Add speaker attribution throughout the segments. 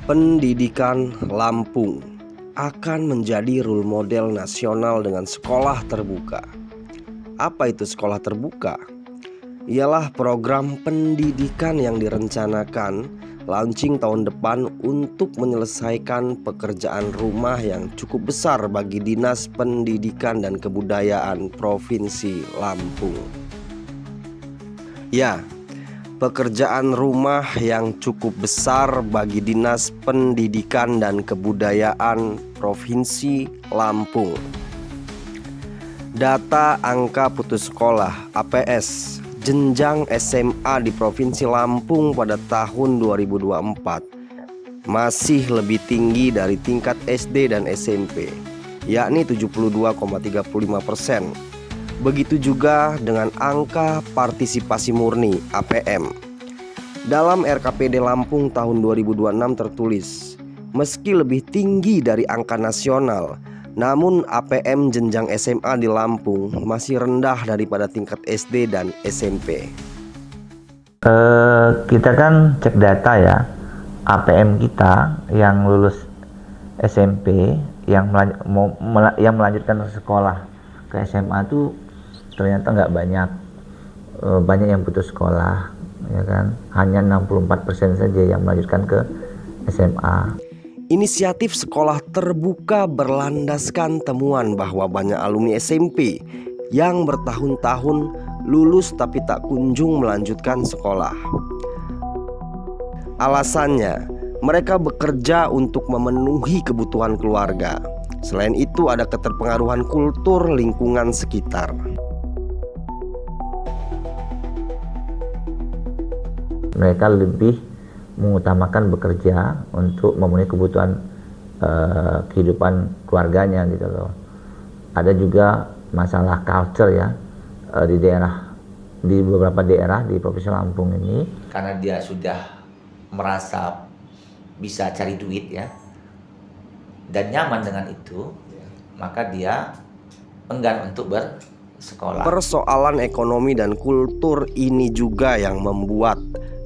Speaker 1: Pendidikan Lampung akan menjadi role model nasional dengan sekolah terbuka. Apa itu sekolah terbuka? Ialah program pendidikan yang direncanakan launching tahun depan untuk menyelesaikan pekerjaan rumah yang cukup besar bagi Dinas Pendidikan dan Kebudayaan Provinsi Lampung. Ya, pekerjaan rumah yang cukup besar bagi Dinas Pendidikan dan Kebudayaan Provinsi Lampung. Data angka putus sekolah (APS) jenjang SMA di Provinsi Lampung pada tahun 2024 masih lebih tinggi dari tingkat SD dan SMP, yakni 72,35%. Begitu juga dengan angka partisipasi murni (APM). Dalam RKPD Lampung tahun 2026 tertulis, meski lebih tinggi dari angka nasional, namun APM jenjang SMA di Lampung masih rendah daripada tingkat SD dan SMP.
Speaker 2: Kita kan cek data ya, APM kita yang lulus SMP yang melanjutkan sekolah ke SMA tuh ternyata nggak banyak, banyak yang putus sekolah, ya kan? Hanya 64% saja yang melanjutkan ke SMA.
Speaker 1: Inisiatif sekolah terbuka berlandaskan temuan bahwa banyak alumni SMP yang bertahun-tahun lulus tapi tak kunjung melanjutkan sekolah. Alasannya, mereka bekerja untuk memenuhi kebutuhan keluarga. Selain itu ada keterpengaruhan kultur lingkungan sekitar.
Speaker 2: Mereka lebih mengutamakan bekerja untuk memenuhi kebutuhan kehidupan keluarganya gitu loh. Ada juga masalah culture ya, di beberapa daerah di Provinsi Lampung ini.
Speaker 3: Karena dia sudah merasa bisa cari duit ya, dan nyaman dengan itu, maka dia enggan untuk bersekolah.
Speaker 1: Persoalan ekonomi dan kultur ini juga yang membuat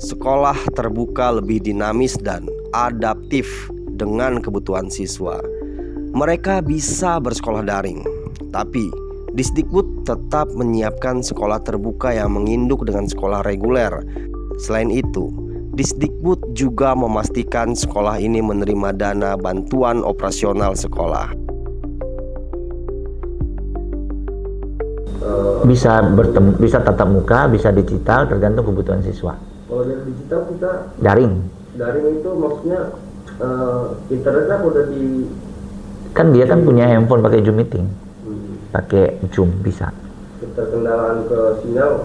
Speaker 1: sekolah terbuka lebih dinamis dan adaptif dengan kebutuhan siswa. Mereka bisa bersekolah daring, tapi Disdikbud tetap menyiapkan sekolah terbuka yang menginduk dengan sekolah reguler. Selain itu, Disdikbud juga memastikan sekolah ini menerima dana bantuan operasional sekolah.
Speaker 2: Bisa tatap muka, bisa digital, tergantung kebutuhan siswa.
Speaker 4: Kalau dari digital kita
Speaker 2: Daring
Speaker 4: itu maksudnya internetnya udah di
Speaker 2: kan dia kan punya handphone pakai Zoom meeting, pakai Zoom bisa.
Speaker 4: Keterkendalaan ke sinyal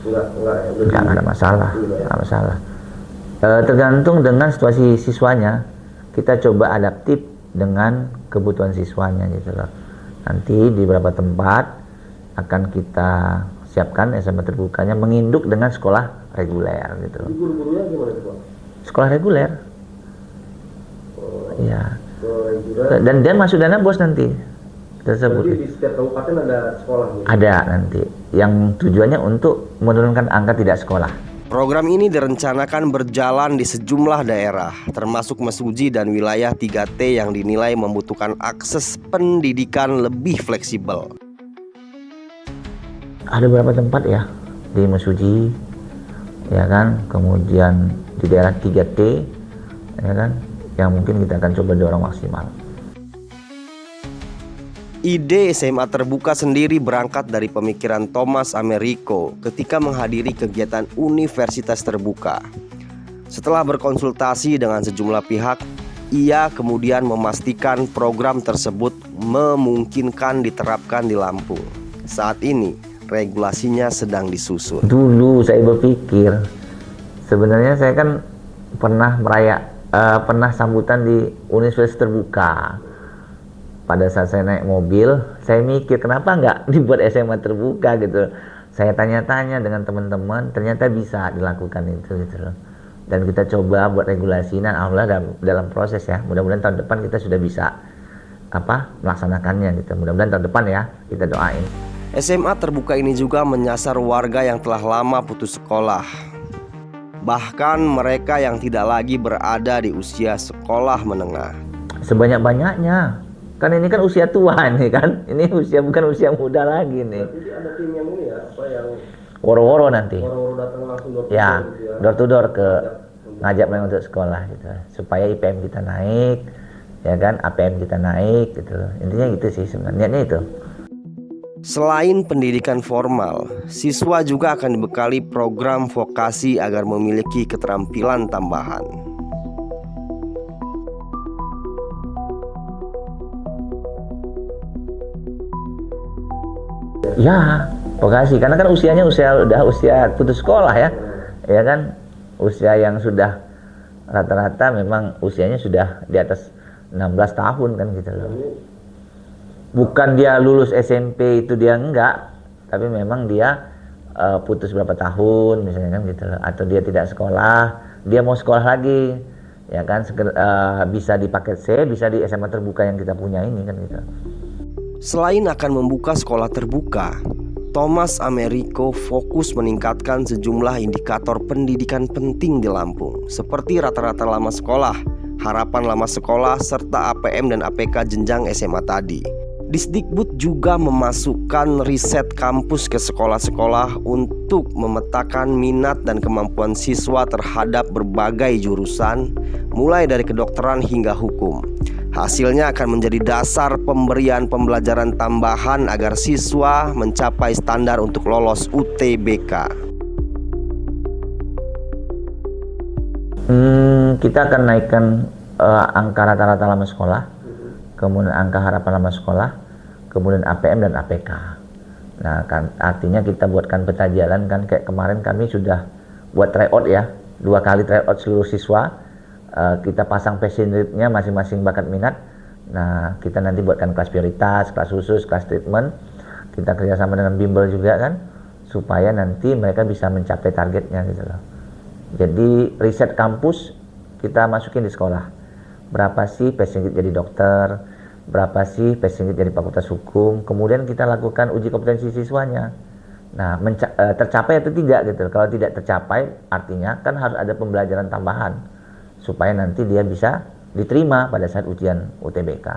Speaker 2: Enggak ada masalah, nggak masalah. Tergantung dengan situasi siswanya, kita coba adaptif dengan kebutuhan siswanya gitu loh. Nanti di beberapa tempat akan kita siapkan SMA terbukanya menginduk dengan sekolah reguler gitu loh.
Speaker 4: Guru-gurunya gimana tuh Pak?
Speaker 2: Sekolah reguler. Ya.
Speaker 4: Reguler.
Speaker 2: Dan dia masuk dana bos nanti tersebut.
Speaker 4: Jadi di setiap kabupaten ada sekolah gitu?
Speaker 2: Ada nanti yang tujuannya untuk menurunkan angka tidak sekolah.
Speaker 1: Program ini direncanakan berjalan di sejumlah daerah, termasuk Mesuji dan wilayah 3T yang dinilai membutuhkan akses pendidikan lebih fleksibel.
Speaker 2: Ada beberapa tempat ya, di Mesuji, ya kan, kemudian di daerah 3T, ya kan, yang mungkin kita akan coba dorong maksimal.
Speaker 1: Ide SMA terbuka sendiri berangkat dari pemikiran Thomas Americo ketika menghadiri kegiatan Universitas Terbuka. Setelah berkonsultasi dengan sejumlah pihak, ia kemudian memastikan program tersebut memungkinkan diterapkan di Lampung. Saat ini, regulasinya sedang disusun.
Speaker 2: Dulu saya berpikir, sebenarnya saya kan pernah sambutan di Universitas Terbuka. Pada saat saya naik mobil, saya mikir kenapa nggak dibuat SMA terbuka gitu. Saya tanya-tanya dengan teman-teman, ternyata bisa dilakukan itu gitu loh. Dan kita coba buat regulasi, dan alhamdulillah dalam proses ya. Mudah-mudahan tahun depan kita sudah bisa melaksanakannya gitu. Mudah-mudahan tahun depan ya, kita doain.
Speaker 1: SMA terbuka ini juga menyasar warga yang telah lama putus sekolah. bahkan mereka yang tidak lagi berada di usia sekolah menengah.
Speaker 2: Sebanyak-banyaknya. Kan ini kan usia tua nih kan. Ini usia bukan usia muda lagi nih.
Speaker 4: Jadi ada tim yang ini ya, apa yang
Speaker 2: Woro-woro nanti.
Speaker 4: orang-orang datang langsung door to
Speaker 2: Ya,
Speaker 4: door gitu ya.
Speaker 2: door to door ke ngajak mereka untuk sekolah gitu. Supaya IPM kita naik, ya kan, APM kita naik gitu loh. Intinya gitu sih sebenarnya, niatnya itu.
Speaker 1: Selain pendidikan formal, siswa juga akan dibekali program vokasi agar memiliki keterampilan tambahan.
Speaker 2: Ya, vokasi karena kan usianya udah usia putus sekolah ya. Ya kan? Usia yang sudah rata-rata memang usianya sudah di atas 16 tahun kan gitu loh. Bukan dia lulus SMP itu dia enggak, tapi memang dia putus berapa tahun misalnya kan gitu loh, atau dia tidak sekolah, dia mau sekolah lagi. Ya kan, bisa di paket C, bisa di SMA terbuka yang kita punya ini kan gitu.
Speaker 1: Selain akan membuka sekolah terbuka, Thomas Americo fokus meningkatkan sejumlah indikator pendidikan penting di Lampung, seperti rata-rata lama sekolah, harapan lama sekolah, serta APM dan APK jenjang SMA tadi. Disdikbud juga memasukkan riset kampus ke sekolah-sekolah untuk memetakan minat dan kemampuan siswa terhadap berbagai jurusan, mulai dari kedokteran hingga hukum. Hasilnya akan menjadi dasar pemberian pembelajaran tambahan agar siswa mencapai standar untuk lolos UTBK.
Speaker 2: Kita akan naikkan angka rata-rata lama sekolah, kemudian angka harapan lama sekolah, kemudian APM dan APK. Nah, kan artinya kita buatkan peta jalan kan, kayak kemarin kami sudah buat tryout ya, 2 kali tryout seluruh siswa. Kita pasang passion rate-nya masing-masing bakat minat. Nah, kita nanti buatkan kelas prioritas, kelas khusus, kelas treatment. Kita kerjasama dengan bimbel juga kan, supaya nanti mereka bisa mencapai targetnya gitu loh. Jadi riset kampus kita masukin di sekolah. Berapa sih passion rate jadi dokter, berapa sih passion rate jadi fakultas hukum. Kemudian kita lakukan uji kompetensi siswanya. Nah, tercapai atau tidak gitu. Kalau tidak tercapai, artinya kan harus ada pembelajaran tambahan supaya nanti dia bisa diterima pada saat ujian UTBK.